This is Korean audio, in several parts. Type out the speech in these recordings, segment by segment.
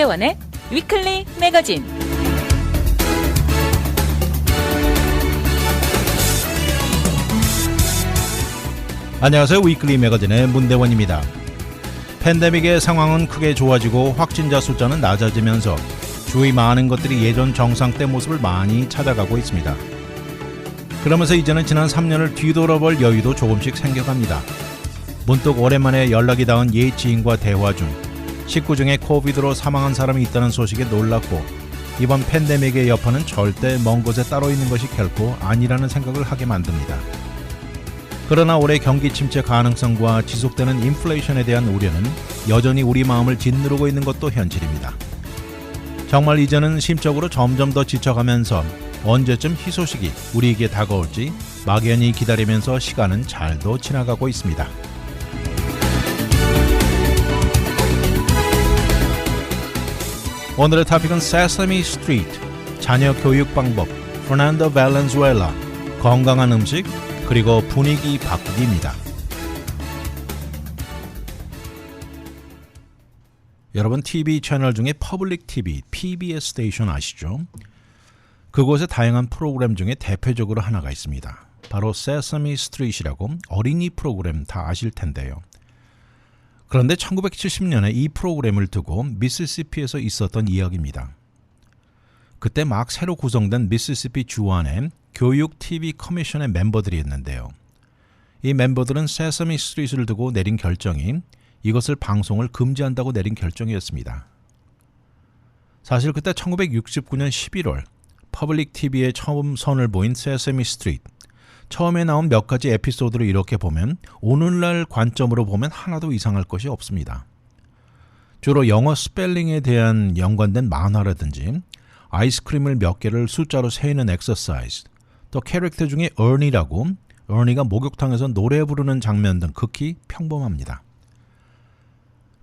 문대원의 위클리 매거진. 안녕하세요. 위클리 매거진의 문대원입니다. 팬데믹의 상황은 크게 좋아지고 확진자 숫자는 낮아지면서 주위 많은 것들이 예전 정상 때 모습을 많이 찾아가고 있습니다. 그러면서 이제는 지난 3년을 뒤돌아볼 여유도 조금씩 생겨갑니다. 문득 오랜만에 연락이 닿은 옛 지인과 대화 중 식구 중에 코비드로 사망한 사람이 있다는 소식에 놀랐고 이번 팬데믹의 여파는 절대 먼 곳에 따로 있는 것이 결코 아니라는 생각을 하게 만듭니다. 그러나 올해 경기 침체 가능성과 지속되는 인플레이션에 대한 우려는 여전히 우리 마음을 짓누르고 있는 것도 현실입니다. 정말 이제는 심적으로 점점 더 지쳐가면서 언제쯤 희소식이 우리에게 다가올지 막연히 기다리면서 시간은 잘도 지나가고 있습니다. 오늘의 토픽은 세사미 스트리트, 자녀 교육 방법, 페르난도 발렌수엘라, 건강한 음식, 그리고 분위기 바꾸기입니다. 여러분 TV 채널 중에 퍼블릭 TV, PBS 스테이션 아시죠? 그곳에 다양한 프로그램 중에 대표적으로 하나가 있습니다. 바로 세사미 스트리트라고 어린이 프로그램 다 아실 텐데요. 그런데 1970년에 이 프로그램을 두고 미시시피에서 있었던 이야기입니다. 그때 막 새로 구성된 미시시피 주 안에 교육 TV 커미션의 멤버들이 있는데요. 이 멤버들은 세사미 스트리트를 두고 내린 결정이 이것을 방송을 금지한다고 내린 결정이었습니다. 사실 그때 1969년 11월 퍼블릭 TV에 처음 선을 보인 세사미 스트리트, 처음에 나온 몇 가지 에피소드를 이렇게 보면 오늘날 관점으로 보면 하나도 이상할 것이 없습니다. 주로 영어 스펠링에 대한 연관된 만화라든지 아이스크림을 몇 개를 숫자로 세는 엑서사이즈, 또 캐릭터 중에 어니라고 어니가 목욕탕에서 노래 부르는 장면 등 극히 평범합니다.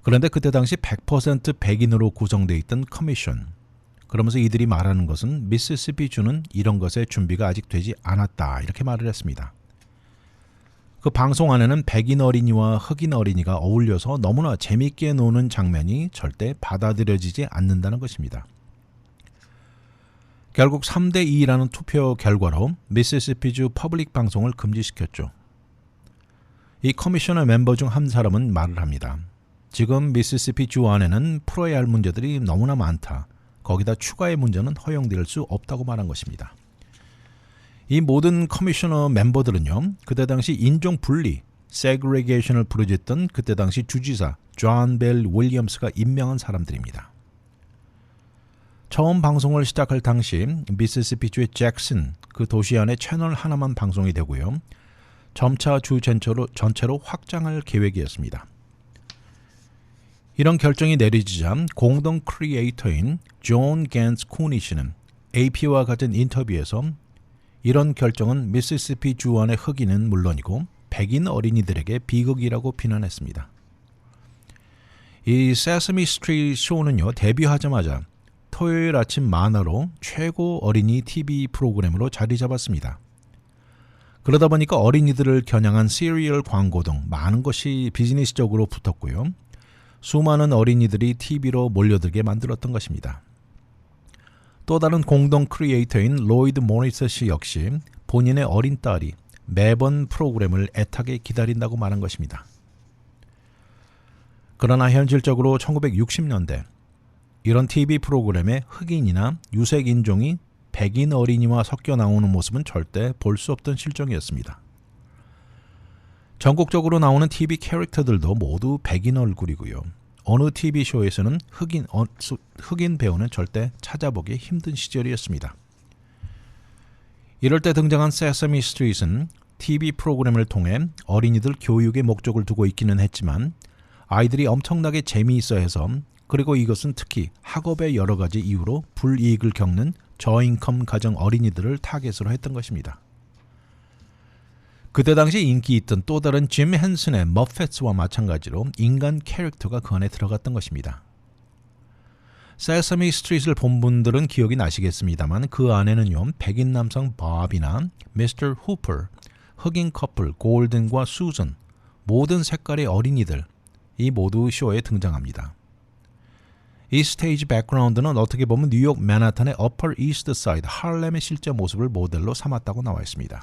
그런데 그때 당시 100% 백인으로 구성되어 있던 커미션, 그러면서 이들이 말하는 것은 미시시피 주는 이런 것에 준비가 아직 되지 않았다 이렇게 말을 했습니다. 그 방송 안에는 백인 어린이와 흑인 어린이가 어울려서 너무나 재밌게 노는 장면이 절대 받아들여지지 않는다는 것입니다. 결국 3대2라는 투표 결과로 미시시피주 퍼블릭 방송을 금지시켰죠. 이 커미셔너 멤버 중 한 사람은 말을 합니다. 지금 미시시피주 안에는 풀어야 할 문제들이 너무나 많다. 거기다 추가의 문제는 허용될 수 없다고 말한 것입니다. 이 모든 커미셔너 멤버들은요, 그때 당시 인종 분리, 세그레게이션을 부르짖던 그때 당시 주지사 존 벨 윌리엄스가 임명한 사람들입니다. 처음 방송을 시작할 당시 미시시피주의 잭슨, 그 도시 안에 채널 하나만 방송이 되고요. 점차 주 전체로 확장할 계획이었습니다. 이런 결정이 내려지자 공동 크리에이터인 존 겐츠 쿠니 씨는 AP와 가진 인터뷰에서 이런 결정은 미시시피 주 안의 흑인은 물론이고 백인 어린이들에게 비극이라고 비난했습니다. 이 세사미 스트리트 쇼는요, 데뷔하자마자 토요일 아침 만화로 최고 어린이 TV 프로그램으로 자리 잡았습니다. 그러다 보니까 어린이들을 겨냥한 시리얼 광고 등 많은 것이 비즈니스적으로 붙었고요. 수많은 어린이들이 TV로 몰려들게 만들었던 것입니다. 또 다른 공동 크리에이터인 로이드 모리스 씨 역시 본인의 어린 딸이 매번 프로그램을 애타게 기다린다고 말한 것입니다. 그러나 현실적으로 1960년대 이런 TV 프로그램에 흑인이나 유색인종이 백인 어린이와 섞여 나오는 모습은 절대 볼 수 없던 실정이었습니다. 전국적으로 나오는 TV 캐릭터들도 모두 백인 얼굴이고요. 어느 TV쇼에서는 흑인 배우는 절대 찾아보기 힘든 시절이었습니다. 이럴 때 등장한 세사미 스트리트는 TV 프로그램을 통해 어린이들 교육의 목적을 두고 있기는 했지만 아이들이 엄청나게 재미있어 해서, 그리고 이것은 특히 학업의 여러 가지 이유로 불이익을 겪는 저인컴 가정 어린이들을 타겟으로 했던 것입니다. 그때 당시 인기 있던 또 다른 짐 헨슨의 머펫스와 마찬가지로 인간 캐릭터가 그 안에 들어갔던 것입니다. 세사미 스트리트를 본 분들은 기억이 나시겠습니다만 그 안에는요, 백인 남성 밥이나 미스터 후퍼, 흑인 커플 골든과 수전, 모든 색깔의 어린이들, 이 모두 쇼에 등장합니다. 이 스테이지 백그라운드는 어떻게 보면 뉴욕 맨하탄의 Upper East Side, 할렘의 실제 모습을 모델로 삼았다고 나와 있습니다.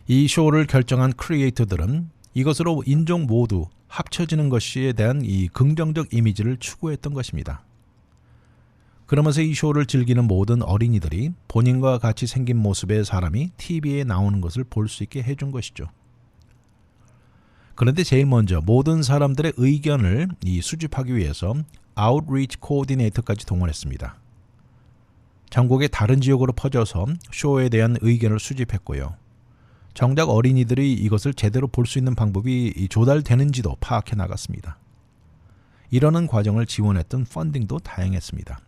이 쇼를 결정한 크리에이터들은 이것으로 인종 모두 합쳐지는 것에 대한 이 긍정적 이미지를 추구했던 것입니다. 그러면서 이 쇼를 즐기는 모든 어린이들이 본인과 같이 생긴 모습의 사람이 TV에 나오는 것을 볼 수 있게 해준 것이죠. 그런데 제일 먼저 모든 사람들의 의견을 수집하기 위해서 아웃리치 코디네이터까지 동원했습니다. 전국의 다른 지역으로 퍼져서 쇼에 대한 의견을 수집했고요. 정작 어린이들이 이것을 제대로 볼 수 있는 방법이 조달되는지도 파악해 나갔습니다. 이러는 과정을 지원했던 펀딩도 다양했습니다.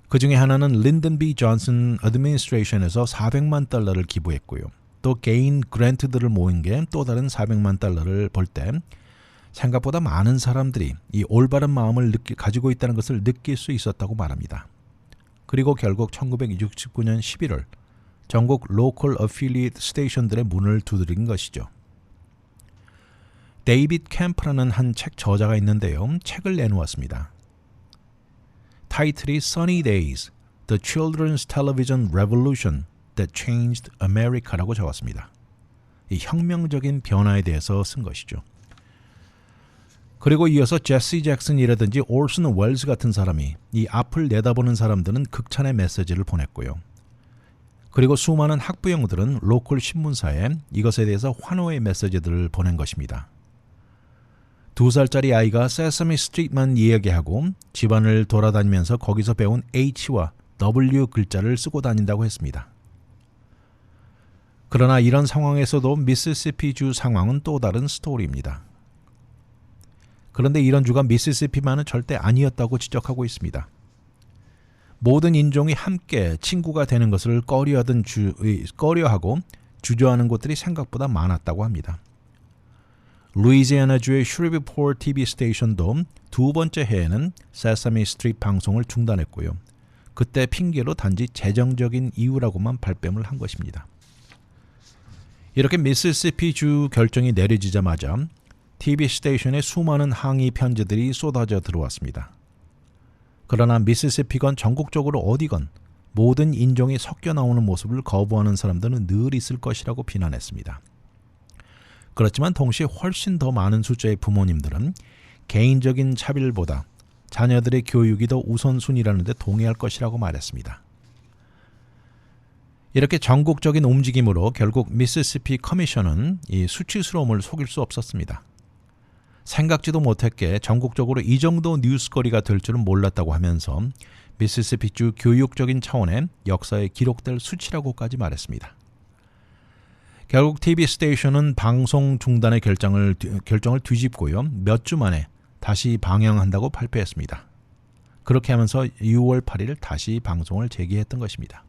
그 중에 하나는 린든 B. 존슨 어드미니스트레이션에서 $400만 기부했고요. 또 개인 그랜트들을 모은 게 또 다른 $400만 볼 때 생각보다 많은 사람들이 이 올바른 마음을 가지고 있다는 것을 느낄 수 있었다고 말합니다. 그리고 결국 1969년 11월 전국 로컬 어필리에이트 스테이션들의 문을 두드린 것이죠. 데이빗 캠프라는 한 책 저자가 있는데요. 책을 내놓았습니다. 타이틀이 Sunny Days, The Children's Television Revolution That Changed America라고 적었습니다. 이 혁명적인 변화에 대해서 쓴 것이죠. 그리고 이어서 제시 잭슨이라든지 올슨 웰스 같은 사람이 이 앞을 내다보는 사람들은 극찬의 메시지를 보냈고요. 그리고 수많은 학부형들은 로컬 신문사에 이것에 대해서 환호의 메시지들을 보낸 것입니다. 2살짜리 아이가 세서미 스트리트만 이야기하고 집안을 돌아다니면서 거기서 배운 H와 W 글자를 쓰고 다닌다고 했습니다. 그러나 이런 상황에서도 미시시피주 상황은 또 다른 스토리입니다. 그런데 이런 주가 미시시피만은 절대 아니었다고 지적하고 있습니다. 모든 인종이 함께 친구가 되는 것을 꺼려하고 주저하는 곳들이 생각보다 많았다고 합니다. 루이지애나주의 슈리브포트 TV 스테이션도 두 번째 해에는 세사미 스트리트 방송을 중단했고요. 그때 핑계로 단지 재정적인 이유라고만 발뺌을 한 것입니다. 이렇게 미시시피주 결정이 내려지자마자 TV 스테이션에 수많은 항의 편지들이 쏟아져 들어왔습니다. 그러나 미시시피건 전국적으로 어디건 모든 인종이 섞여 나오는 모습을 거부하는 사람들은 늘 있을 것이라고 비난했습니다. 그렇지만 동시에 훨씬 더 많은 숫자의 부모님들은 개인적인 차별보다 자녀들의 교육이 더 우선순위라는 데 동의할 것이라고 말했습니다. 이렇게 전국적인 움직임으로 결국 미시시피 커미션은 이 수치스러움을 속일 수 없었습니다. 생각지도 못했기에 전국적으로 이 정도 뉴스거리가 될 줄은 몰랐다고 하면서 미시시피주 교육적인 차원의 역사에 기록될 수치라고까지 말했습니다. 결국 TV 스테이션은 방송 중단의 결정을 뒤집고요. 몇 주 만에 다시 방영한다고 발표했습니다. 그렇게 하면서 6월 8일 다시 방송을 재개했던 것입니다.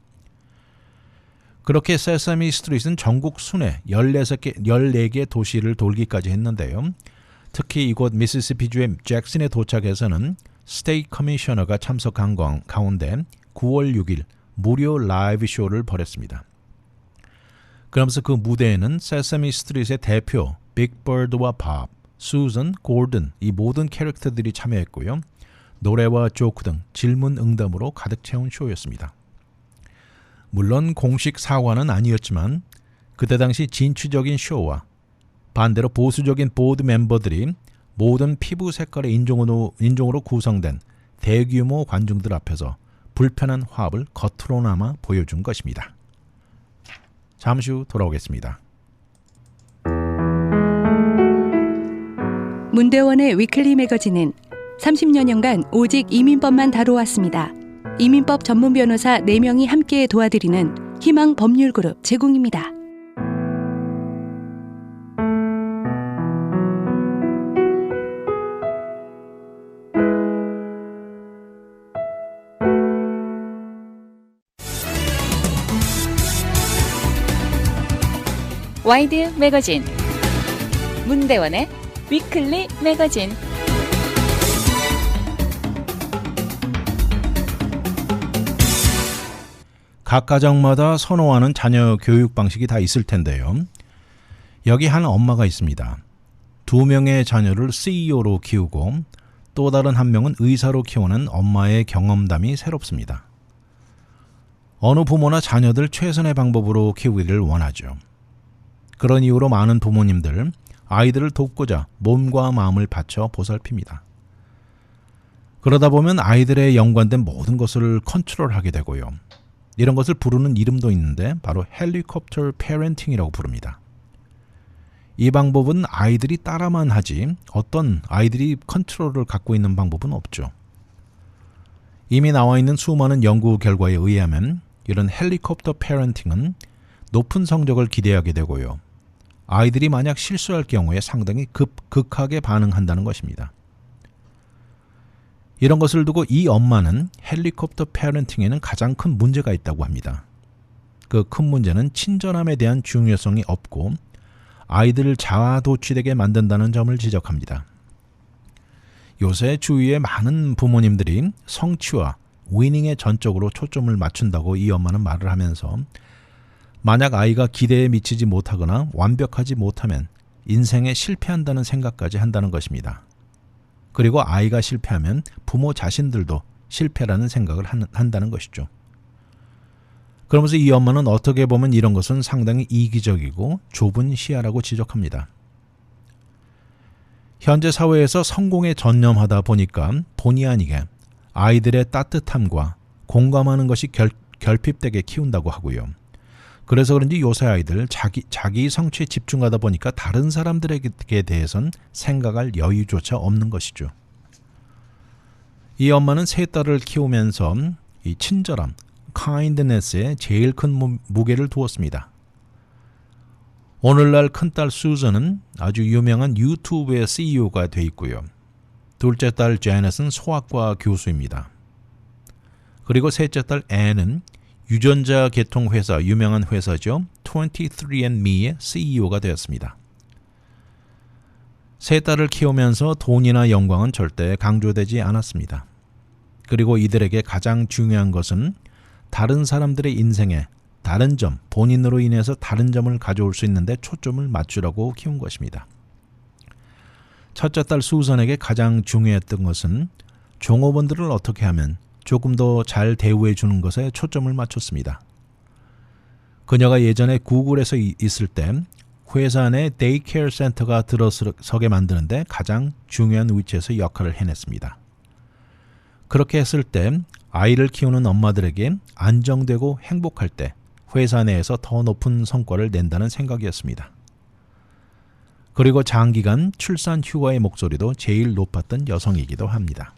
그렇게 세사미 스트리트는 전국 순회 14개 도시를 돌기까지 했는데요. 특히 이곳 미시시피주의 잭슨에 도착해서는 스테이트 커미셔너가 참석한 가운데 9월 6일 무료 라이브 쇼를 벌였습니다. 그러면서 그 무대에는 세사미 스트리트의 대표 빅버드와 밥, 수전, 골든 이 모든 캐릭터들이 참여했고요. 노래와 조크 등 질문 응답으로 가득 채운 쇼였습니다. 물론 공식 사과는 아니었지만 그때 당시 진취적인 쇼와 반대로 보수적인 보드 멤버들이 모든 피부 색깔의 인종으로 구성된 대규모 관중들 앞에서 불편한 화합을 겉으로나마 보여준 것입니다. 잠시 후 돌아오겠습니다. 문대원의 위클리 매거진은 30여년간 오직 이민법만 다뤄왔습니다. 이민법 전문 변호사 4명이 함께 도와드리는 희망 법률그룹 제공입니다. 와이드 매거진 문대원의 위클리 매거진. 각 가정마다 선호하는 자녀 교육 방식이 다 있을 텐데요. 여기 한 엄마가 있습니다. 2명의 자녀를 CEO로 키우고 또 다른 한 명은 의사로 키우는 엄마의 경험담이 새롭습니다. 어느 부모나 자녀들 최선의 방법으로 키우기를 원하죠. 그런 이유로 많은 부모님들 아이들을 돕고자 몸과 마음을 바쳐 보살핍니다. 그러다 보면 아이들에 연관된 모든 것을 컨트롤하게 되고요. 이런 것을 부르는 이름도 있는데 바로 헬리콥터 페렌팅이라고 부릅니다. 이 방법은 아이들이 따라만 하지 어떤 아이들이 컨트롤을 갖고 있는 방법은 없죠. 이미 나와 있는 수많은 연구 결과에 의하면 이런 헬리콥터 페렌팅은 높은 성적을 기대하게 되고요. 아이들이 만약 실수할 경우에 상당히 극하게 반응한다는 것입니다. 이런 것을 두고 이 엄마는 헬리콥터 페렌팅에는 가장 큰 문제가 있다고 합니다. 그 큰 문제는 친절함에 대한 중요성이 없고 아이들을 자아도취되게 만든다는 점을 지적합니다. 요새 주위에 많은 부모님들이 성취와 위닝에 전적으로 초점을 맞춘다고 이 엄마는 말을 하면서 만약 아이가 기대에 미치지 못하거나 완벽하지 못하면 인생에 실패한다는 생각까지 한다는 것입니다. 그리고 아이가 실패하면 부모 자신들도 실패라는 생각을 한다는 것이죠. 그러면서 이 엄마는 어떻게 보면 이런 것은 상당히 이기적이고 좁은 시야라고 지적합니다. 현재 사회에서 성공에 전념하다 보니까 본의 아니게 아이들의 따뜻함과 공감하는 것이 결핍되게 키운다고 하고요. 그래서 그런지 요새 아이들 자기 성취에 집중하다 보니까 다른 사람들에게 대해선 생각할 여유조차 없는 것이죠. 이 엄마는 세 딸을 키우면서 이 친절함, kindness에 제일 큰 무게를 두었습니다. 오늘날 큰딸 수전은 아주 유명한 유튜브의 CEO가 돼 있고요. 둘째 딸 제넷은 소아과 교수입니다. 그리고 셋째 딸 앤은 유전자 개통 회사, 유명한 회사죠. 23andMe의 CEO가 되었습니다. 세 딸을 키우면서 돈이나 영광은 절대 강조되지 않았습니다. 그리고 이들에게 가장 중요한 것은 다른 사람들의 인생에 다른 점, 본인으로 인해서 다른 점을 가져올 수 있는데 초점을 맞추라고 키운 것입니다. 첫째 딸 수선에게 가장 중요했던 것은 종업원들을 어떻게 하면 조금 더 잘 대우해 주는 것에 초점을 맞췄습니다. 그녀가 예전에 구글에서 있을 때 회사 내 데이케어 센터가 들어서게 만드는데 가장 중요한 위치에서 역할을 해냈습니다. 그렇게 했을 때 아이를 키우는 엄마들에게 안정되고 행복할 때 회사 내에서 더 높은 성과를 낸다는 생각이었습니다. 그리고 장기간 출산 휴가의 목소리도 제일 높았던 여성이기도 합니다.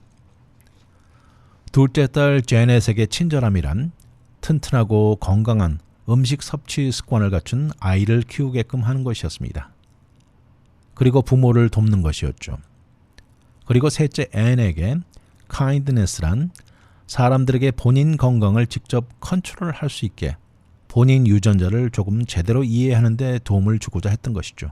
둘째 딸 제넷에게 친절함이란 튼튼하고 건강한 음식 섭취 습관을 갖춘 아이를 키우게끔 하는 것이었습니다. 그리고 부모를 돕는 것이었죠. 그리고 셋째 앤에게 kindness란 사람들에게 본인 건강을 직접 컨트롤할 수 있게 본인 유전자를 조금 제대로 이해하는 데 도움을 주고자 했던 것이죠.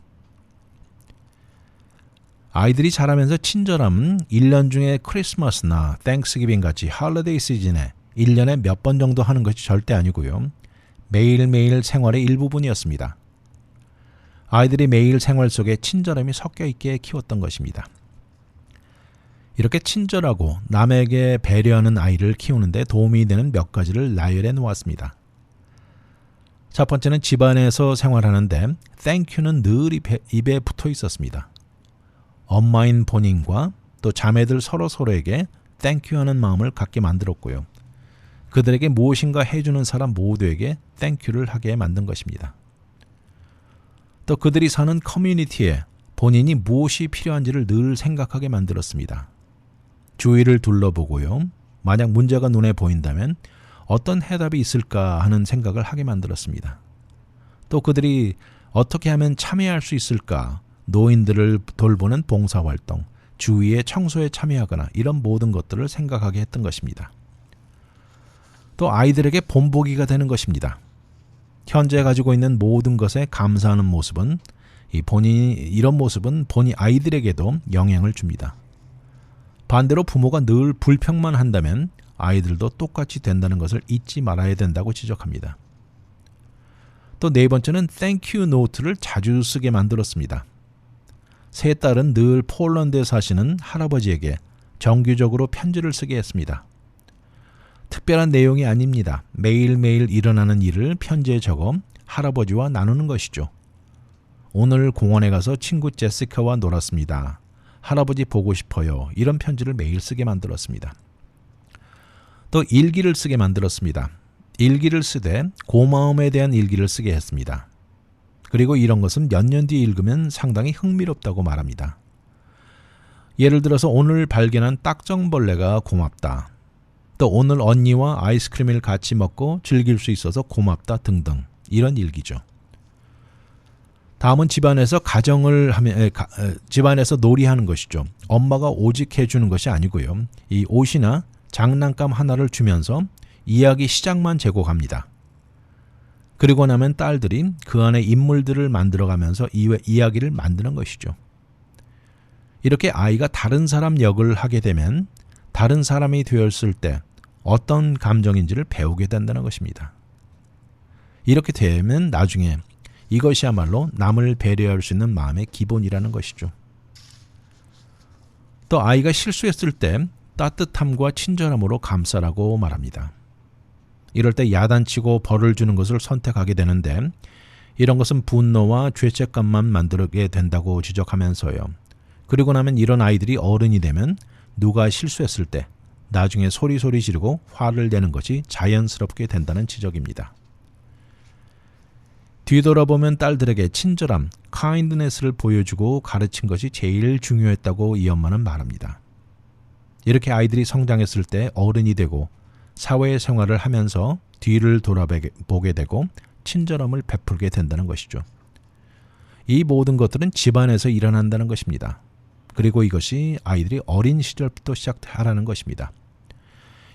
아이들이 자라면서 친절함은 1년 중에 크리스마스나 땡스기빙 같이 할리데이 시즌에 1년에 몇 번 정도 하는 것이 절대 아니고요. 매일매일 생활의 일부분이었습니다. 아이들이 매일 생활 속에 친절함이 섞여 있게 키웠던 것입니다. 이렇게 친절하고 남에게 배려하는 아이를 키우는데 도움이 되는 몇 가지를 나열해 놓았습니다. 첫 번째는 집안에서 생활하는데 땡큐는 늘 입에 붙어 있었습니다. 엄마인 본인과 또 자매들 서로에게 땡큐하는 마음을 갖게 만들었고요. 그들에게 무엇인가 해주는 사람 모두에게 땡큐를 하게 만든 것입니다. 또 그들이 사는 커뮤니티에 본인이 무엇이 필요한지를 늘 생각하게 만들었습니다. 주위를 둘러보고요. 만약 문제가 눈에 보인다면 어떤 해답이 있을까 하는 생각을 하게 만들었습니다. 또 그들이 어떻게 하면 참여할 수 있을까? 노인들을 돌보는 봉사활동, 주위의 청소에 참여하거나 이런 모든 것들을 생각하게 했던 것입니다. 또 아이들에게 본보기가 되는 것입니다. 현재 가지고 있는 모든 것에 감사하는 모습은 이런 모습은 본인 아이들에게도 영향을 줍니다. 반대로 부모가 늘 불평만 한다면 아이들도 똑같이 된다는 것을 잊지 말아야 된다고 지적합니다. 또 네 번째는 땡큐 노트를 자주 쓰게 만들었습니다. 세 딸은 늘 폴란드에 사시는 할아버지에게 정기적으로 편지를 쓰게 했습니다. 특별한 내용이 아닙니다. 매일매일 일어나는 일을 편지에 적어 할아버지와 나누는 것이죠. 오늘 공원에 가서 친구 제시카와 놀았습니다. 할아버지 보고 싶어요. 이런 편지를 매일 쓰게 만들었습니다. 또 일기를 쓰게 만들었습니다. 일기를 쓰되 고마움에 대한 일기를 쓰게 했습니다. 그리고 이런 것은 몇 년 뒤에 읽으면 상당히 흥미롭다고 말합니다. 예를 들어서 오늘 발견한 딱정벌레가 고맙다. 또 오늘 언니와 아이스크림을 같이 먹고 즐길 수 있어서 고맙다 등등 이런 일기죠. 다음은 집안에서 집안에서 놀이하는 것이죠. 엄마가 오직 해주는 것이 아니고요. 이 옷이나 장난감 하나를 주면서 이야기 시작만 제공합니다. 그리고 나면 딸들이 그 안에 인물들을 만들어가면서 이야기를 만드는 것이죠. 이렇게 아이가 다른 사람 역을 하게 되면 다른 사람이 되었을 때 어떤 감정인지를 배우게 된다는 것입니다. 이렇게 되면 나중에 이것이야말로 남을 배려할 수 있는 마음의 기본이라는 것이죠. 또 아이가 실수했을 때 따뜻함과 친절함으로 감싸라고 말합니다. 이럴 때 야단치고 벌을 주는 것을 선택하게 되는데 이런 것은 분노와 죄책감만 만들게 된다고 지적하면서요. 그리고 나면 이런 아이들이 어른이 되면 누가 실수했을 때 나중에 소리소리 지르고 화를 내는 것이 자연스럽게 된다는 지적입니다. 뒤돌아보면 딸들에게 친절함, kindness를 보여주고 가르친 것이 제일 중요했다고 이 엄마는 말합니다. 이렇게 아이들이 성장했을 때 어른이 되고 사회생활을 하면서 뒤를 돌아보게 되고 친절함을 베풀게 된다는 것이죠. 이 모든 것들은 집안에서 일어난다는 것입니다. 그리고 이것이 아이들이 어린 시절부터 시작하라는 것입니다.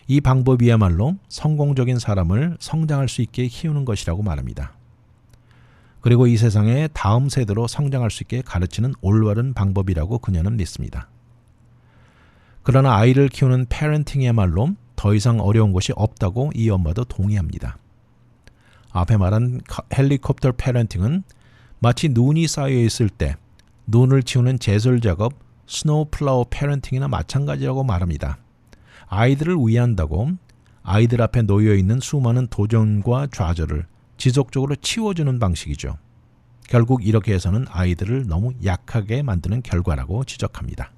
이 방법이야말로 성공적인 사람을 성장할 수 있게 키우는 것이라고 말합니다. 그리고 이 세상에 다음 세대로 성장할 수 있게 가르치는 올바른 방법이라고 그녀는 믿습니다. 그러나 아이를 키우는 패런팅이야말로 더 이상 어려운 것이 없다고 이 엄마도 동의합니다. 앞에 말한 헬리콥터 패런팅은 마치 눈이 쌓여 있을 때 눈을 치우는 제설 작업 스노우 플라워 패런팅이나 마찬가지라고 말합니다. 아이들을 위한다고 아이들 앞에 놓여 있는 수많은 도전과 좌절을 지속적으로 치워주는 방식이죠. 결국 이렇게 해서는 아이들을 너무 약하게 만드는 결과라고 지적합니다.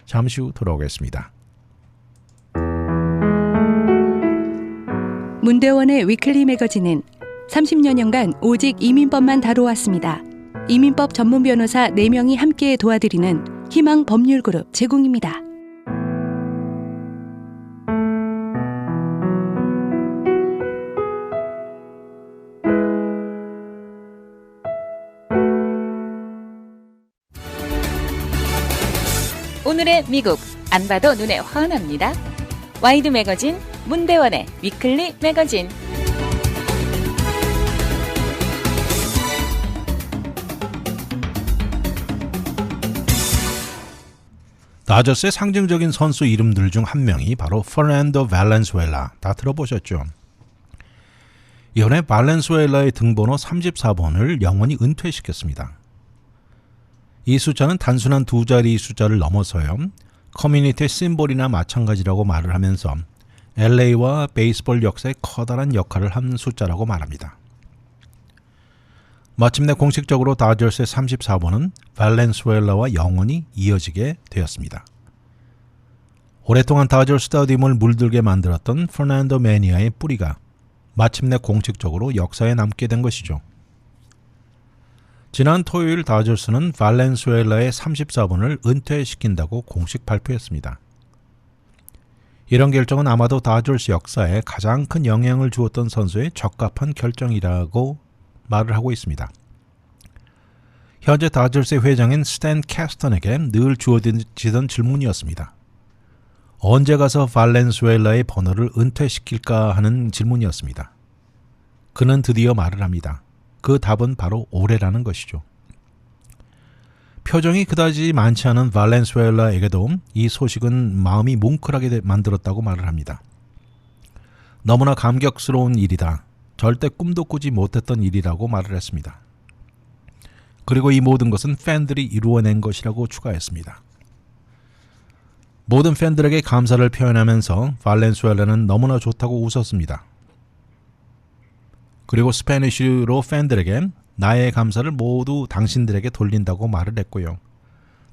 잠시 후 돌아오겠습니다. 문대원의 위클리 매거진은 30여 년간 오직 이민법만 다뤄왔습니다. 이민법 전문 변호사 4명이 함께 도와드리는 희망 법률그룹 제공입니다. 오늘의 미국 안 봐도 눈에 환합니다. 와이드 매거진 문대원의 위클리 매거진. 다저스의 상징적인 선수 이름들 중 한 명이 바로 페르난도 발렌수엘라. 다 들어보셨죠? 이번에 발렌수엘라의 등번호 34번을 영원히 은퇴시켰습니다. 이 숫자는 단순한 두 자리 숫자를 넘어서요. 커뮤니티의 심볼이나 마찬가지라고 말을 하면서 LA와 베이스볼 역사에 커다란 역할을 한 숫자라고 말합니다. 마침내 공식적으로 다저스의 34번은 발렌수엘라와 영원히 이어지게 되었습니다. 오랫동안 다저스 스타디움을 물들게 만들었던 페르난도 매니아의 뿌리가 마침내 공식적으로 역사에 남게 된 것이죠. 지난 토요일 다저스는 발렌수엘라의 34번을 은퇴시킨다고 공식 발표했습니다. 이런 결정은 아마도 다저스 역사에 가장 큰 영향을 주었던 선수에 적합한 결정이라고 말을 하고 있습니다. 현재 다저스의 회장인 스탠 캐스턴에게 늘 주어지던 질문이었습니다. 언제 가서 발렌수엘라의 번호를 은퇴시킬까 하는 질문이었습니다. 그는 드디어 말을 합니다. 그 답은 바로 올해라는 것이죠. 표정이 그다지 많지 않은 발렌수엘라에게도 이 소식은 마음이 뭉클하게 만들었다고 말을 합니다. 너무나 감격스러운 일이다. 절대 꿈도 꾸지 못했던 일이라고 말을 했습니다. 그리고 이 모든 것은 팬들이 이루어낸 것이라고 추가했습니다. 모든 팬들에게 감사를 표현하면서 발렌수엘라는 너무나 좋다고 웃었습니다. 그리고 스페니쉬로 팬들에게 나의 감사를 모두 당신들에게 돌린다고 말을 했고요.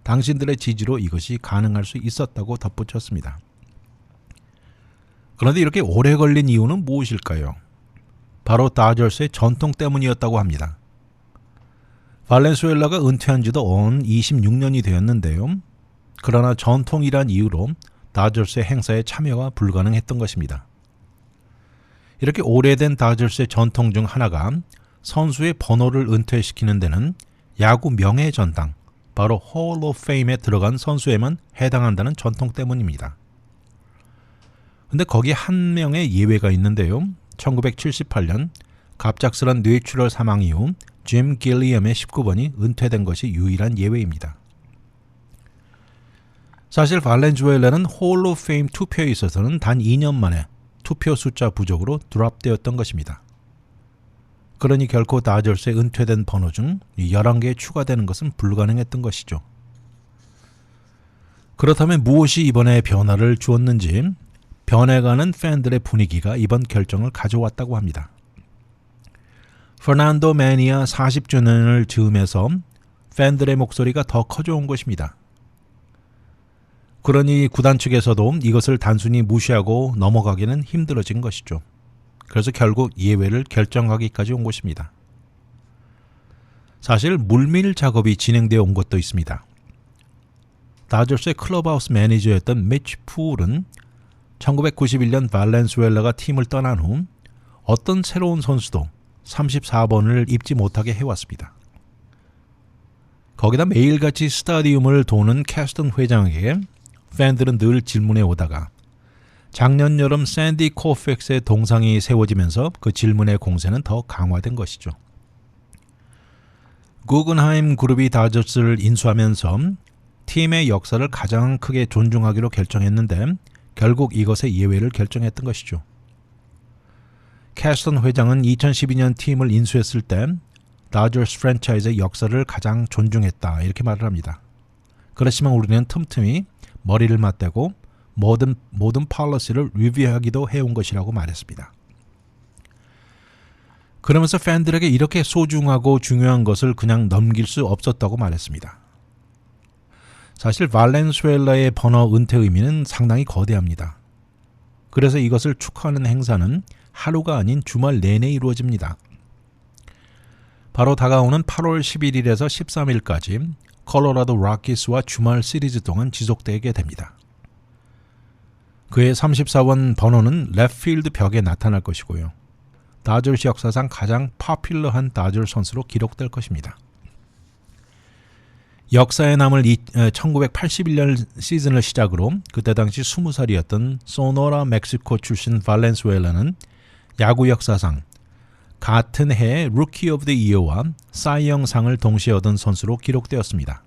당신들의 지지로 이것이 가능할 수 있었다고 덧붙였습니다. 그런데 이렇게 오래 걸린 이유는 무엇일까요? 바로 다저스의 전통 때문이었다고 합니다. 발렌수엘라가 은퇴한 지도 온 26년이 되었는데요. 그러나 전통이란 이유로 다저스의 행사에 참여가 불가능했던 것입니다. 이렇게 오래된 다저스의 전통 중 하나가 선수의 번호를 은퇴시키는 데는 야구 명예전당, 바로 홀 오브 페임에 들어간 선수에만 해당한다는 전통 때문입니다. 근데 거기 한 명의 예외가 있는데요. 1978년 갑작스런 뇌출혈 사망 이후 짐 길리엄의 19번이 은퇴된 것이 유일한 예외입니다. 사실 발렌수엘라는 홀 오브 페임 투표에 있어서는 단 2년 만에 투표 숫자 부족으로 드랍되었던 것입니다. 그러니 결코 다저스의 은퇴된 번호 중 11개에 추가되는 것은 불가능했던 것이죠. 그렇다면 무엇이 이번에 변화를 주었는지 변해가는 팬들의 분위기가 이번 결정을 가져왔다고 합니다. 페르난도 매니아 40주년을 즈음해서 팬들의 목소리가 더 커져온 것입니다. 그러니 구단 측에서도 이것을 단순히 무시하고 넘어가기는 힘들어진 것이죠. 그래서 결국 예외를 결정하기까지 온 것입니다. 사실 물밀 작업이 진행되어 온 것도 있습니다. 다저스의 클럽하우스 매니저였던 미치 풀은 1991년 발렌수엘라가 팀을 떠난 후 어떤 새로운 선수도 34번을 입지 못하게 해왔습니다. 거기다 매일같이 스타디움을 도는 캐스턴 회장에게 팬들은 늘 질문해 오다가 작년 여름 샌디 코팩스의 동상이 세워지면서 그 질문의 공세는 더 강화된 것이죠. 구겐하임 그룹이 다저스를 인수하면서 팀의 역사를 가장 크게 존중하기로 결정했는데 결국 이것의 예외를 결정했던 것이죠. 캐스턴 회장은 2012년 팀을 인수했을 때 다저스 프랜차이즈의 역사를 가장 존중했다 이렇게 말을 합니다. 그렇지만 우리는 틈틈이 머리를 맞대고 모든 폴리시를 리뷰하기도 해온 것이라고 말했습니다. 그러면서 팬들에게 이렇게 소중하고 중요한 것을 그냥 넘길 수 없었다고 말했습니다. 사실 발렌수엘라의 번호 은퇴 의미는 상당히 거대합니다. 그래서 이것을 축하하는 행사는 하루가 아닌 주말 내내 이루어집니다. 바로 다가오는 8월 11일에서 13일까지 콜로라도 락키스와 주말 시리즈 동안 지속되게 됩니다. 그의 34번 번호는 레프트필드 벽에 나타날 것이고요. 다저스 역사상 가장 포퓰러한 다저스 선수로 기록될 것입니다. 역사에 남을 1981년 시즌을 시작으로 그때 당시 20살이었던 소노라 멕시코 출신 발렌수엘라는 야구 역사상 같은 해에 루키 오브 더 이어와 사이 영상을 동시에 얻은 선수로 기록되었습니다.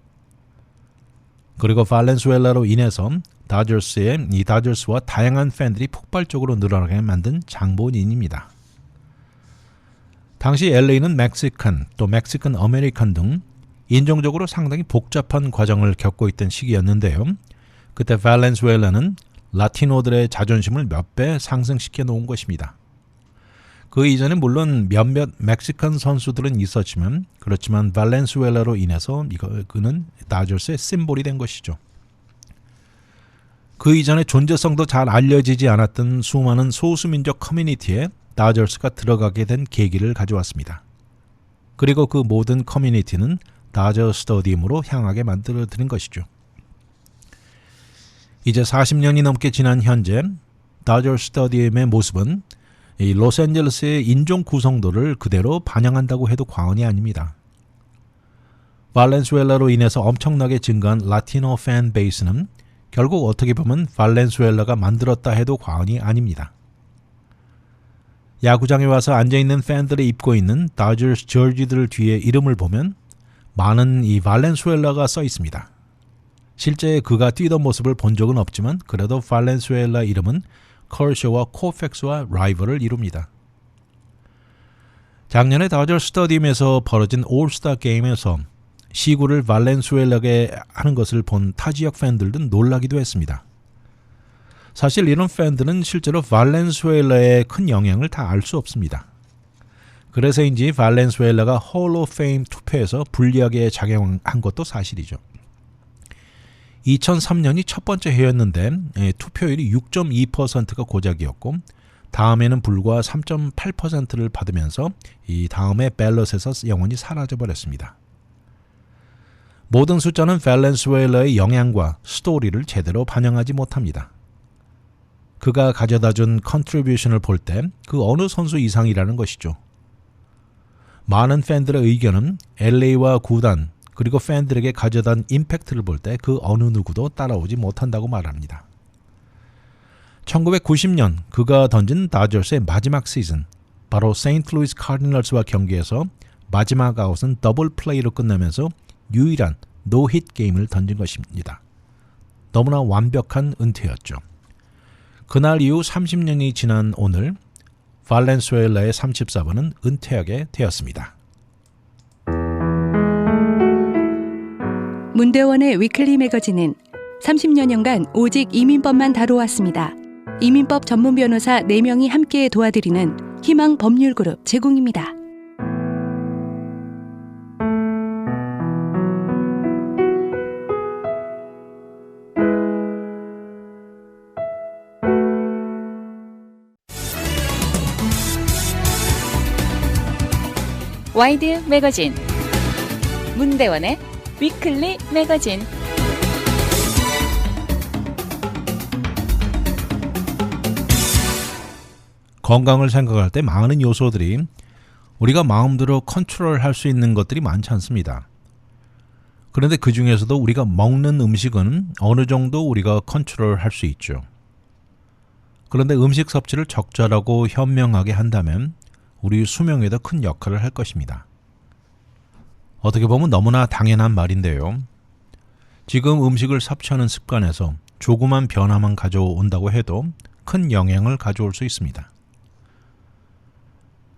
그리고 발렌수엘라로 인해서 다저스와 다양한 팬들이 폭발적으로 늘어나게 만든 장본인입니다. 당시 LA는 멕시칸, 또 멕시칸 아메리칸 등 인종적으로 상당히 복잡한 과정을 겪고 있던 시기였는데요. 그때 발렌수엘라는 라티노들의 자존심을 몇 배 상승시켜 놓은 것입니다. 그 이전에 물론 몇몇 멕시칸 선수들은 있었지만 그렇지만 발렌수엘라로 인해서 그는 다저스의 심볼이 된 것이죠. 그 이전에 존재성도 잘 알려지지 않았던 수많은 소수민족 커뮤니티에 다저스가 들어가게 된 계기를 가져왔습니다. 그리고 그 모든 커뮤니티는 다저스 스타디움으로 향하게 만들어드린 것이죠. 이제 40년이 넘게 지난 현재 다저스 스타디움의 모습은 이 로스앤젤레스의 인종 구성도를 그대로 반영한다고 해도 과언이 아닙니다. 발렌수엘라로 인해서 엄청나게 증가한 라티노 팬 베이스는 결국 어떻게 보면 발렌수엘라가 만들었다 해도 과언이 아닙니다. 야구장에 와서 앉아있는 팬들이 입고 있는 다저스 저지들 뒤에 이름을 보면 많은 이 발렌수엘라가 써 있습니다. 실제 그가 뛰던 모습을 본 적은 없지만 그래도 발렌수엘라 이름은 커쇼와 코팩스와 라이벌을 이룹니다. 작년에 다저스 스타디움에서 벌어진 올스타 게임에서 시구를 발렌수엘라에게 하는 것을 본 타 지역 팬들도 놀라기도 했습니다. 사실 이런 팬들은 실제로 발렌수엘라의 큰 영향을 다 알 수 없습니다. 그래서인지 발렌수엘라가 홀 오브 페임 투표에서 불리하게 작용한 것도 사실이죠. 2003년이 첫 번째 해였는데 투표율이 6.2%가 고작이었고 다음에는 불과 3.8%를 받으면서 이 다음에 밸럿에서 영원히 사라져버렸습니다. 모든 숫자는 발렌수엘라의 영향과 스토리를 제대로 반영하지 못합니다. 그가 가져다준 컨트리뷰션을 볼 때 그 어느 선수 이상이라는 것이죠. 많은 팬들의 의견은 LA와 구단 그리고 팬들에게 가져다 임팩트를 볼 때 그 어느 누구도 따라오지 못한다고 말합니다. 1990년 그가 던진 다저스의 마지막 시즌, 바로 세인트루이스 카디널스와 경기에서 마지막 아웃은 더블 플레이로 끝나면서 유일한 노히트 게임을 던진 것입니다. 너무나 완벽한 은퇴였죠. 그날 이후 30년이 지난 오늘 발렌수엘라의 34번은 은퇴하게 되었습니다. 문대원의 위클리 매거진은 30여년간 오직 이민법만 다뤄왔습니다. 이민법 전문 변호사 4명이 함께 도와드리는 희망 법률그룹 제공입니다. 와이드 매거진 문대원의 위클리 매거진. 건강을 생각할 때 많은 요소들이 우리가 마음대로 컨트롤할 수 있는 것들이 많지 않습니다. 그런데 그 중에서도 우리가 먹는 음식은 어느 정도 우리가 컨트롤할 수 있죠. 그런데 음식 섭취를 적절하고 현명하게 한다면 우리 수명에도 큰 역할을 할 것입니다. 어떻게 보면 너무나 당연한 말인데요. 지금 음식을 섭취하는 습관에서 조그만 변화만 가져온다고 해도 큰 영향을 가져올 수 있습니다.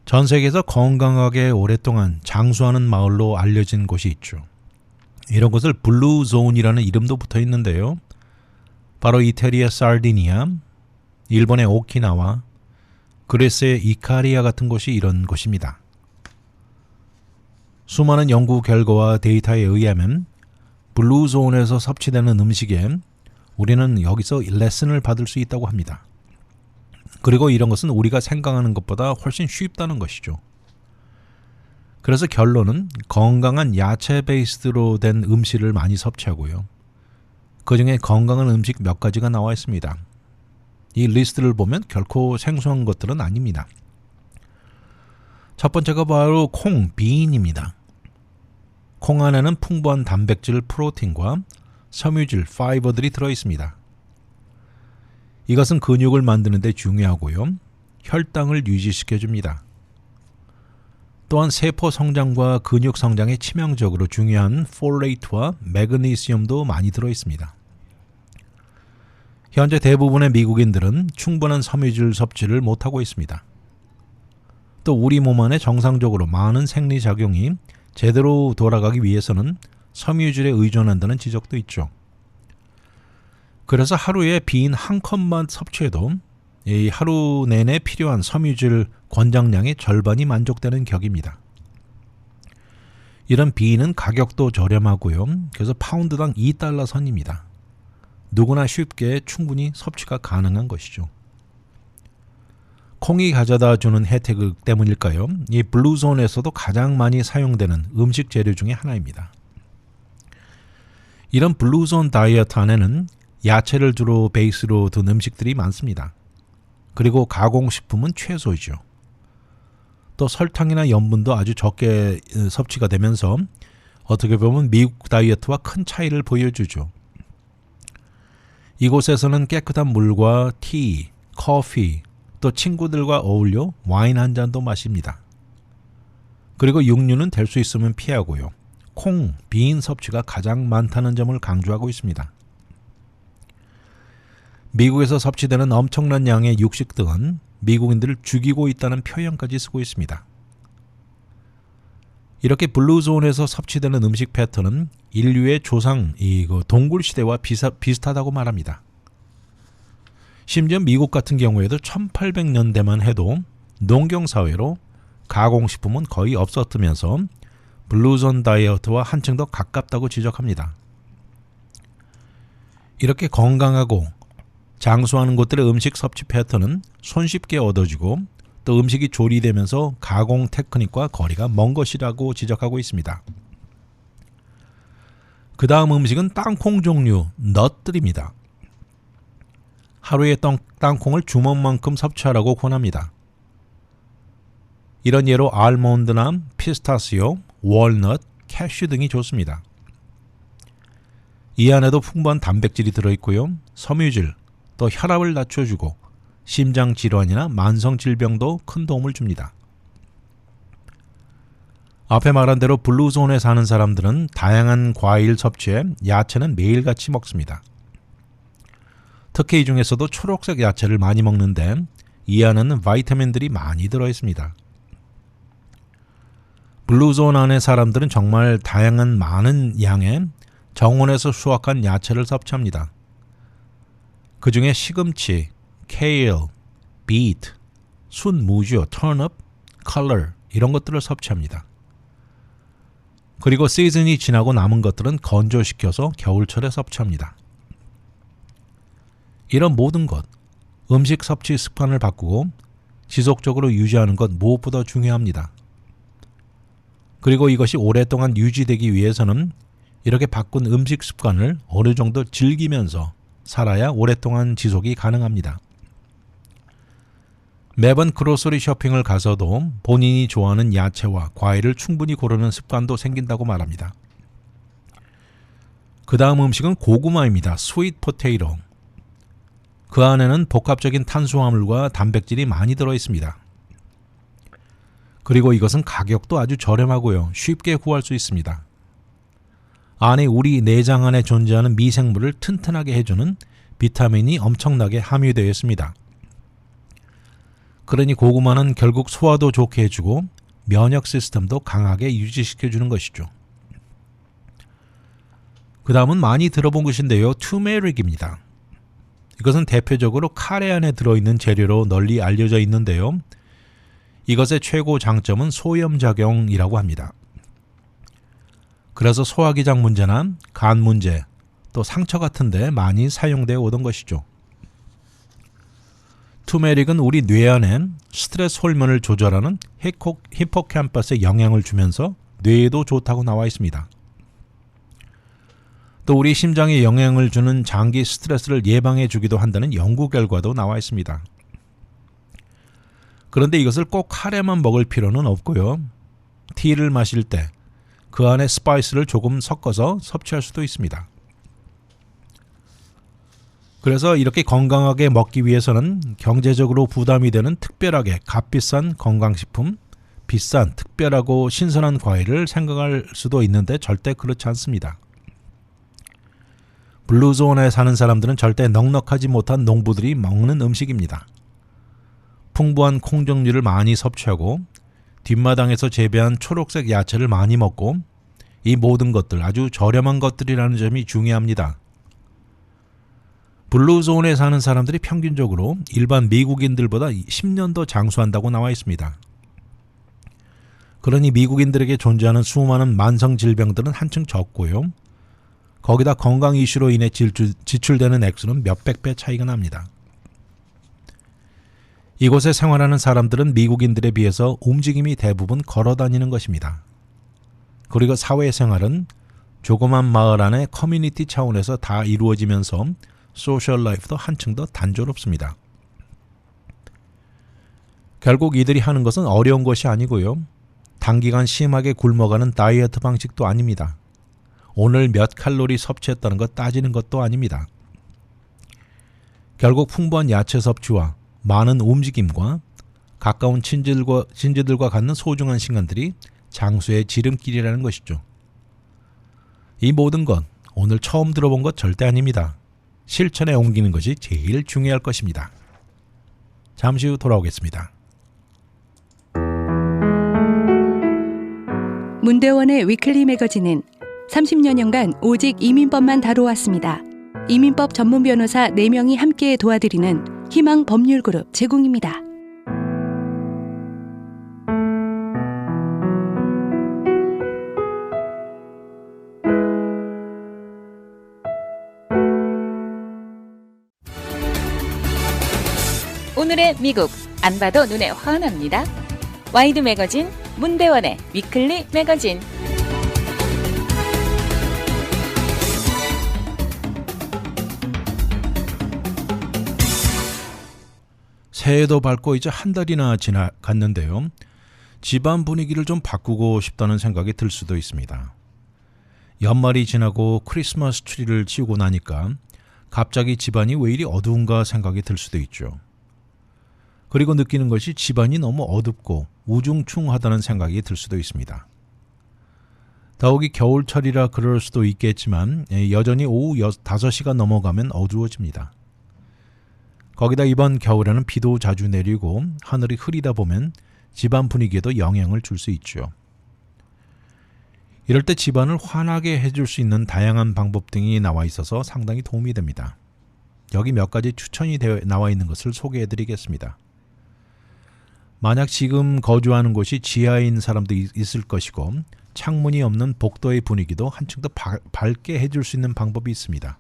전 세계에서 건강하게 오랫동안 장수하는 마을로 알려진 곳이 있죠. 이런 곳을 블루존이라는 이름도 붙어 있는데요. 바로 이태리의 사르디니아, 일본의 오키나와, 그리스의 이카리아 같은 곳이 이런 곳입니다. 수많은 연구 결과와 데이터에 의하면 블루존에서 섭취되는 음식에 우리는 여기서 레슨을 받을 수 있다고 합니다. 그리고 이런 것은 우리가 생각하는 것보다 훨씬 쉽다는 것이죠. 그래서 결론은 건강한 야채 베이스로 된 음식을 많이 섭취하고요. 그중에 건강한 음식 몇 가지가 나와 있습니다. 이 리스트를 보면 결코 생소한 것들은 아닙니다. 첫 번째가 바로 콩, 비인입니다. 콩 안에는 풍부한 단백질, 프로틴과 섬유질, 파이버들이 들어있습니다. 이것은 근육을 만드는 데 중요하고요. 혈당을 유지시켜줍니다. 또한 세포 성장과 근육 성장에 치명적으로 중요한 폴레이트와 매그네시움도 많이 들어있습니다. 현재 대부분의 미국인들은 충분한 섬유질 섭취를 못하고 있습니다. 또 우리 몸 안에 정상적으로 많은 생리작용이 제대로 돌아가기 위해서는 섬유질에 의존한다는 지적도 있죠. 그래서 하루에 비인 한 컵만 섭취해도 이 하루 내내 필요한 섬유질 권장량의 절반이 만족되는 격입니다. 이런 비인은 가격도 저렴하고요. 그래서 파운드당 $2 선입니다. 누구나 쉽게 충분히 섭취가 가능한 것이죠. 콩이 가져다 주는 혜택 때문일까요? 이 블루존에서도 가장 많이 사용되는 음식 재료 중에 하나입니다. 이런 블루존 다이어트 안에는 야채를 주로 베이스로 둔 음식들이 많습니다. 그리고 가공식품은 최소이죠. 또 설탕이나 염분도 아주 적게 섭취가 되면서 어떻게 보면 미국 다이어트와 큰 차이를 보여주죠. 이곳에서는 깨끗한 물과 티, 커피, 또 친구들과 어울려 와인 한 잔도 마십니다. 그리고 육류는 될 수 있으면 피하고요. 콩, 비인 섭취가 가장 많다는 점을 강조하고 있습니다. 미국에서 섭취되는 엄청난 양의 육식 등은 미국인들을 죽이고 있다는 표현까지 쓰고 있습니다. 이렇게 블루존에서 섭취되는 음식 패턴은 인류의 조상 동굴 시대와 비슷하다고 말합니다. 심지어 미국 같은 경우에도 1800년대만 해도 농경사회로 가공식품은 거의 없었으면서 블루존 다이어트와 한층 더 가깝다고 지적합니다. 이렇게 건강하고 장수하는 곳들의 음식 섭취 패턴은 손쉽게 얻어지고 또 음식이 조리되면서 가공 테크닉과 거리가 먼 것이라고 지적하고 있습니다. 그 다음 음식은 땅콩 종류, 넛들입니다. 하루에 땅콩을 주먹만큼 섭취하라고 권합니다. 이런 예로 알몬드나 피스타시오, 월넛, 캐슈 등이 좋습니다. 이 안에도 풍부한 단백질이 들어있고요. 섬유질, 또 혈압을 낮춰주고 심장질환이나 만성질병도 큰 도움을 줍니다. 앞에 말한 대로 블루존에 사는 사람들은 다양한 과일 섭취에 야채는 매일같이 먹습니다. 특히 이 중에서도 초록색 야채를 많이 먹는데 이 안에는 바이타민들이 많이 들어있습니다. 블루존 안의 사람들은 정말 다양한 많은 양의 정원에서 수확한 야채를 섭취합니다. 그 중에 시금치, 케일, 비트, 순무주, 턴업, 컬러 이런 것들을 섭취합니다. 그리고 시즌이 지나고 남은 것들은 건조시켜서 겨울철에 섭취합니다. 이런 모든 것, 음식 섭취 습관을 바꾸고 지속적으로 유지하는 것 무엇보다 중요합니다. 그리고 이것이 오랫동안 유지되기 위해서는 이렇게 바꾼 음식 습관을 어느 정도 즐기면서 살아야 오랫동안 지속이 가능합니다. 매번 그로서리 쇼핑을 가서도 본인이 좋아하는 야채와 과일을 충분히 고르는 습관도 생긴다고 말합니다. 그 다음 음식은 고구마입니다. 스윗 포테이토. 그 안에는 복합적인 탄수화물과 단백질이 많이 들어있습니다. 그리고 이것은 가격도 아주 저렴하고요. 쉽게 구할 수 있습니다. 안에 우리 내장 안에 존재하는 미생물을 튼튼하게 해주는 비타민이 엄청나게 함유되어 있습니다. 그러니 고구마는 결국 소화도 좋게 해주고 면역 시스템도 강하게 유지시켜주는 것이죠. 그 다음은 많이 들어본 것인데요. 투메릭입니다. 이것은 대표적으로 카레 안에 들어있는 재료로 널리 알려져 있는데요. 이것의 최고 장점은 소염작용이라고 합니다. 그래서 소화기장 문제나 간 문제, 또 상처 같은 데 많이 사용되어 오던 것이죠. 투메릭은 우리 뇌 안에 스트레스 호르몬을 조절하는 히포캠퍼스에 영향을 주면서 뇌에도 좋다고 나와 있습니다. 또 우리 심장에 영향을 주는 장기 스트레스를 예방해 주기도 한다는 연구 결과도 나와 있습니다. 그런데 이것을 꼭 카레만 먹을 필요는 없고요. 티를 마실 때 그 안에 스파이스를 조금 섞어서 섭취할 수도 있습니다. 그래서 이렇게 건강하게 먹기 위해서는 경제적으로 부담이 되는 특별하게 값비싼 건강식품, 비싼 특별하고 신선한 과일을 생각할 수도 있는데 절대 그렇지 않습니다. 블루존에 사는 사람들은 절대 넉넉하지 못한 농부들이 먹는 음식입니다. 풍부한 콩 종류를 많이 섭취하고 뒷마당에서 재배한 초록색 야채를 많이 먹고 이 모든 것들 아주 저렴한 것들이라는 점이 중요합니다. 블루존에 사는 사람들이 평균적으로 일반 미국인들보다 10년 더 장수한다고 나와 있습니다. 그러니 미국인들에게 존재하는 수많은 만성 질병들은 한층 적고요. 거기다 건강 이슈로 인해 지출되는 액수는 몇백 배 차이가 납니다. 이곳에 생활하는 사람들은 미국인들에 비해서 움직임이 대부분 걸어 다니는 것입니다. 그리고 사회생활은 조그만 마을 안에 커뮤니티 차원에서 다 이루어지면서 소셜 라이프도 한층 더 단조롭습니다. 결국 이들이 하는 것은 어려운 것이 아니고요. 단기간 심하게 굶어가는 다이어트 방식도 아닙니다. 오늘 몇 칼로리 섭취했다는 것 따지는 것도 아닙니다. 결국 풍부한 야채 섭취와 많은 움직임과 가까운 친지들과 갖는 소중한 시간들이 장수의 지름길이라는 것이죠. 이 모든 것 오늘 처음 들어본 것 절대 아닙니다. 실천에 옮기는 것이 제일 중요할 것입니다. 잠시 후 돌아오겠습니다. 문대원의 위클리 매거진은 30여년간 오직 이민법만 다뤄왔습니다. 이민법 전문 변호사 4명이 함께 도와드리는 희망 법률그룹 제공입니다. 오늘의 미국 안 봐도 눈에 환합니다. 와이드 매거진 문대원의 위클리 매거진. 새해도 밝고 이제 한 달이나 지나갔는데요. 집안 분위기를 좀 바꾸고 싶다는 생각이 들 수도 있습니다. 연말이 지나고 크리스마스 트리를 치우고 나니까 갑자기 집안이 왜 이리 어두운가 생각이 들 수도 있죠. 그리고 느끼는 것이 집안이 너무 어둡고 우중충하다는 생각이 들 수도 있습니다. 더욱이 겨울철이라 그럴 수도 있겠지만 여전히 오후 5시가 넘어가면 어두워집니다. 거기다 이번 겨울에는 비도 자주 내리고 하늘이 흐리다 보면 집안 분위기에도 영향을 줄 수 있죠. 이럴 때 집안을 환하게 해줄 수 있는 다양한 방법 등이 나와 있어서 상당히 도움이 됩니다. 여기 몇 가지 추천이 나와 있는 것을 소개해 드리겠습니다. 만약 지금 거주하는 곳이 지하인 사람도 있을 것이고 창문이 없는 복도의 분위기도 한층 더 밝게 해줄 수 있는 방법이 있습니다.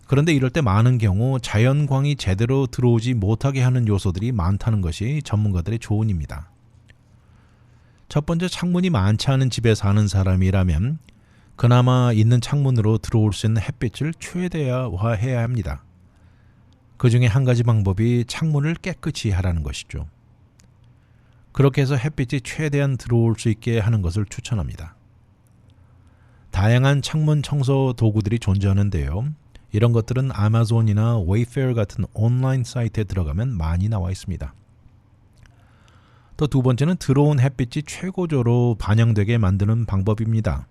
그런데 이럴 때 많은 경우 자연광이 제대로 들어오지 못하게 하는 요소들이 많다는 것이 전문가들의 조언입니다. 첫 번째, 창문이 많지 않은 집에 사는 사람이라면 그나마 있는 창문으로 들어올 수 있는 햇빛을 최대화해야 합니다. 그 중에 한 가지 방법이 창문을 깨끗이 하라는 것이죠. 그렇게 해서 햇빛이 최대한 들어올 수 있게 하는 것을 추천합니다. 다양한 창문 청소 도구들이 존재하는데요. 이런 것들은 아마존이나 웨이페어 같은 온라인 사이트에 들어가면 많이 나와 있습니다. 또 두 번째는 들어온 햇빛이 최고조로 반영되게 만드는 방법입니다.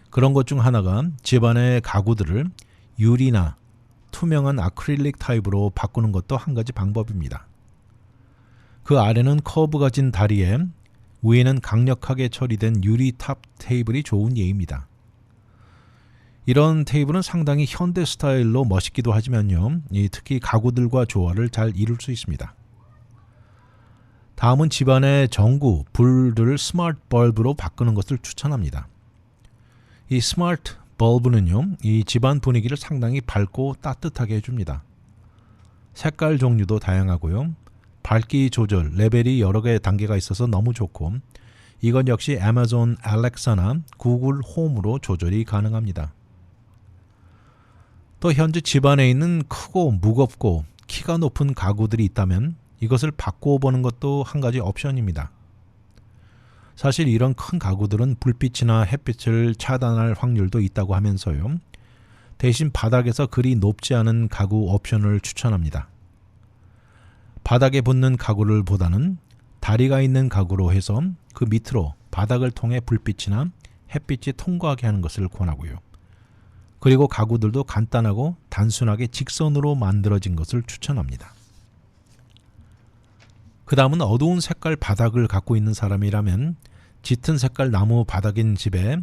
그런 것 중 하나가 집안의 가구들을 유리나 투명한 아크릴릭 타입으로 바꾸는 것도 한 가지 방법입니다. 그 아래는 커브가 진 다리에 위에는 강력하게 처리된 유리 탑 테이블이 좋은 예입니다. 이런 테이블은 상당히 현대 스타일로 멋있기도 하지만요. 특히 가구들과 조화를 잘 이룰 수 있습니다. 다음은 집안의 전구, 불들을 스마트 벌브로 바꾸는 것을 추천합니다. 이 스마트 벌브는요, 이 집안 분위기를 상당히 밝고 따뜻하게 해줍니다. 색깔 종류도 다양하고요. 밝기 조절, 레벨이 여러 개의 단계가 있어서 너무 좋고 이건 역시 아마존 알렉사나 구글 홈으로 조절이 가능합니다. 또 현재 집안에 있는 크고 무겁고 키가 높은 가구들이 있다면 이것을 바꾸어 보는 것도 한 가지 옵션입니다. 사실 이런 큰 가구들은 불빛이나 햇빛을 차단할 확률도 있다고 하면서요. 대신 바닥에서 그리 높지 않은 가구 옵션을 추천합니다. 바닥에 붙는 가구를 보다는 다리가 있는 가구로 해서 그 밑으로 바닥을 통해 불빛이나 햇빛이 통과하게 하는 것을 권하고요. 그리고 가구들도 간단하고 단순하게 직선으로 만들어진 것을 추천합니다. 그 다음은 어두운 색깔 바닥을 갖고 있는 사람이라면 짙은 색깔 나무 바닥인 집에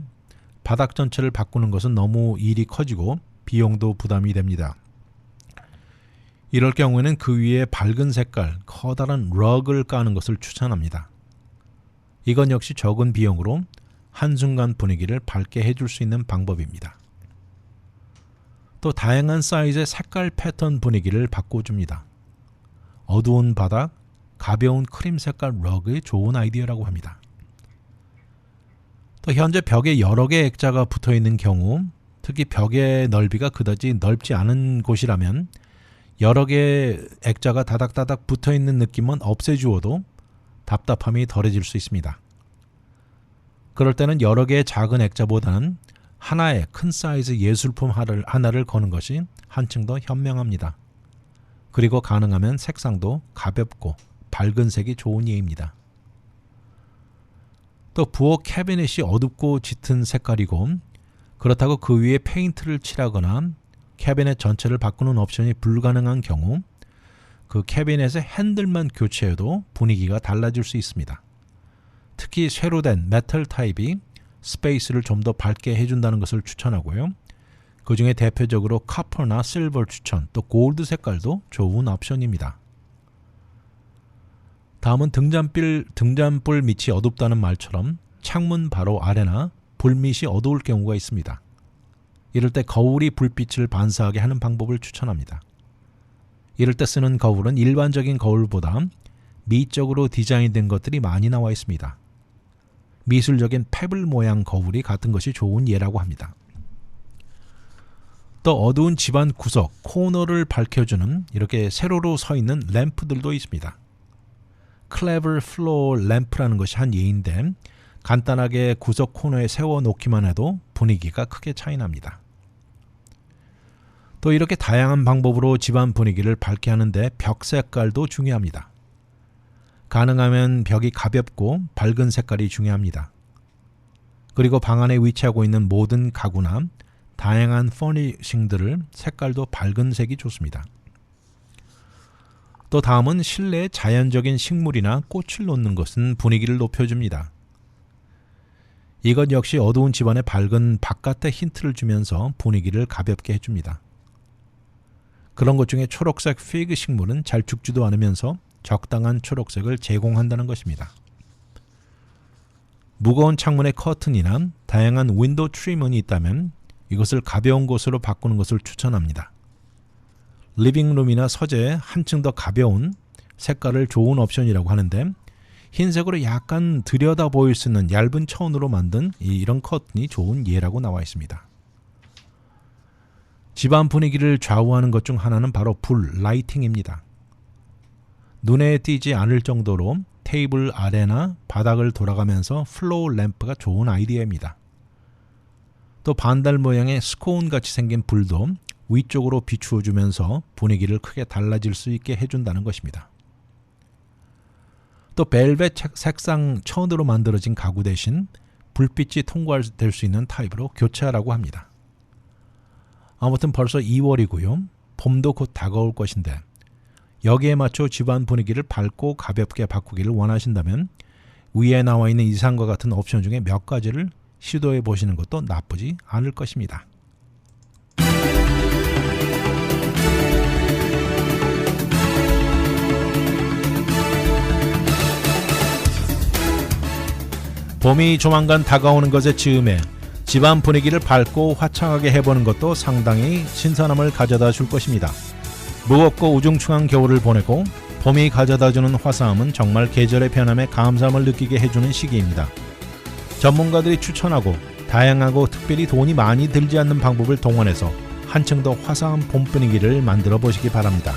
바닥 전체를 바꾸는 것은 너무 일이 커지고 비용도 부담이 됩니다. 이럴 경우에는 그 위에 밝은 색깔, 커다란 럭을 까는 것을 추천합니다. 이건 역시 적은 비용으로 한순간 분위기를 밝게 해줄 수 있는 방법입니다. 또 다양한 사이즈의 색깔 패턴 분위기를 바꿔줍니다. 어두운 바닥, 가벼운 크림 색깔 럭이 좋은 아이디어라고 합니다. 또 현재 벽에 여러 개의 액자가 붙어 있는 경우, 특히 벽의 넓이가 그다지 넓지 않은 곳이라면 여러 개의 액자가 다닥다닥 붙어 있는 느낌은 없애주어도 답답함이 덜해질 수 있습니다. 그럴 때는 여러 개의 작은 액자보다는 하나의 큰 사이즈 예술품 하나를 거는 것이 한층 더 현명합니다. 그리고 가능하면 색상도 가볍고 밝은 색이 좋은 예입니다. 또 부엌 캐비넷이 어둡고 짙은 색깔이고 그렇다고 그 위에 페인트를 칠하거나 캐비넷 전체를 바꾸는 옵션이 불가능한 경우 그 캐비넷의 핸들만 교체해도 분위기가 달라질 수 있습니다. 특히 쇠로 된 메탈 타입이 스페이스를 좀 더 밝게 해준다는 것을 추천하고요. 그 중에 대표적으로 카퍼나 실버 추천, 또 골드 색깔도 좋은 옵션입니다. 다음은 등잔불 밑이 어둡다는 말처럼 창문 바로 아래나 불밑이 어두울 경우가 있습니다. 이럴 때 거울이 불빛을 반사하게 하는 방법을 추천합니다. 이럴 때 쓰는 거울은 일반적인 거울보다 미적으로 디자인된 것들이 많이 나와 있습니다. 미술적인 페블 모양 거울이 같은 것이 좋은 예라고 합니다. 또 어두운 집안 구석, 코너를 밝혀주는 이렇게 세로로 서 있는 램프들도 있습니다. 클레버 플로어 램프라는 것이 한 예인데 간단하게 구석 코너에 세워놓기만 해도 분위기가 크게 차이납니다. 또 이렇게 다양한 방법으로 집안 분위기를 밝게 하는데 벽 색깔도 중요합니다. 가능하면 벽이 가볍고 밝은 색깔이 중요합니다. 그리고 방 안에 위치하고 있는 모든 가구나 다양한 퍼니싱들을 색깔도 밝은 색이 좋습니다. 또 다음은 실내에 자연적인 식물이나 꽃을 놓는 것은 분위기를 높여줍니다. 이것 역시 어두운 집안의 밝은 바깥의 힌트를 주면서 분위기를 가볍게 해줍니다. 그런 것 중에 초록색 피그 식물은 잘 죽지도 않으면서 적당한 초록색을 제공한다는 것입니다. 무거운 창문의 커튼이나 다양한 윈도우 트리먼이 있다면 이것을 가벼운 곳으로 바꾸는 것을 추천합니다. 리빙룸이나 서재에 한층 더 가벼운 색깔을 좋은 옵션이라고 하는데 흰색으로 약간 들여다 보일 수 있는 얇은 천으로 만든 이런 커튼이 좋은 예라고 나와 있습니다. 집안 분위기를 좌우하는 것 중 하나는 바로 불, 라이팅입니다. 눈에 띄지 않을 정도로 테이블 아래나 바닥을 돌아가면서 플로어 램프가 좋은 아이디어입니다. 또 반달 모양의 스콘같이 생긴 불도 위쪽으로 비추어 주면서 분위기를 크게 달라질 수 있게 해준다는 것입니다. 또 벨벳 색상 천으로 만들어진 가구 대신 불빛이 통과될 수 있는 타입으로 교체하라고 합니다. 아무튼 벌써 2월이고요. 봄도 곧 다가올 것인데 여기에 맞춰 집안 분위기를 밝고 가볍게 바꾸기를 원하신다면 위에 나와 있는 이상과 같은 옵션 중에 몇 가지를 시도해 보시는 것도 나쁘지 않을 것입니다. 봄이 조만간 다가오는 것에 즈음해 집안 분위기를 밝고 화창하게 해보는 것도 상당히 신선함을 가져다 줄 것입니다. 무겁고 우중충한 겨울을 보내고 봄이 가져다주는 화사함은 정말 계절의 변함에 감사함을 느끼게 해주는 시기입니다. 전문가들이 추천하고 다양하고 특별히 돈이 많이 들지 않는 방법을 동원해서 한층 더 화사한 봄 분위기를 만들어 보시기 바랍니다.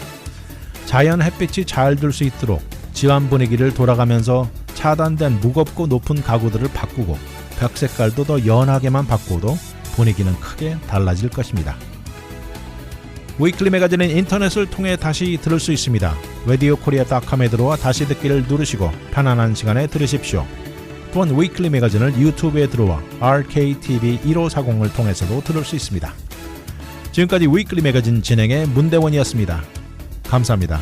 자연 햇빛이 잘 들 수 있도록 집안 분위기를 돌아가면서 차단된 무겁고 높은 가구들을 바꾸고 벽 색깔도 더 연하게만 바꾸어도 분위기는 크게 달라질 것입니다. 위클리 매거진은 인터넷을 통해 다시 들을 수 있습니다. radiokorea.com에 들어와 다시 듣기를 누르시고 편안한 시간에 들으십시오. 또한 위클리 매거진을 유튜브에 들어와 RKTV 1540을 통해서도 들을 수 있습니다. 지금까지 위클리 매거진 진행의 문대원이었습니다. 감사합니다.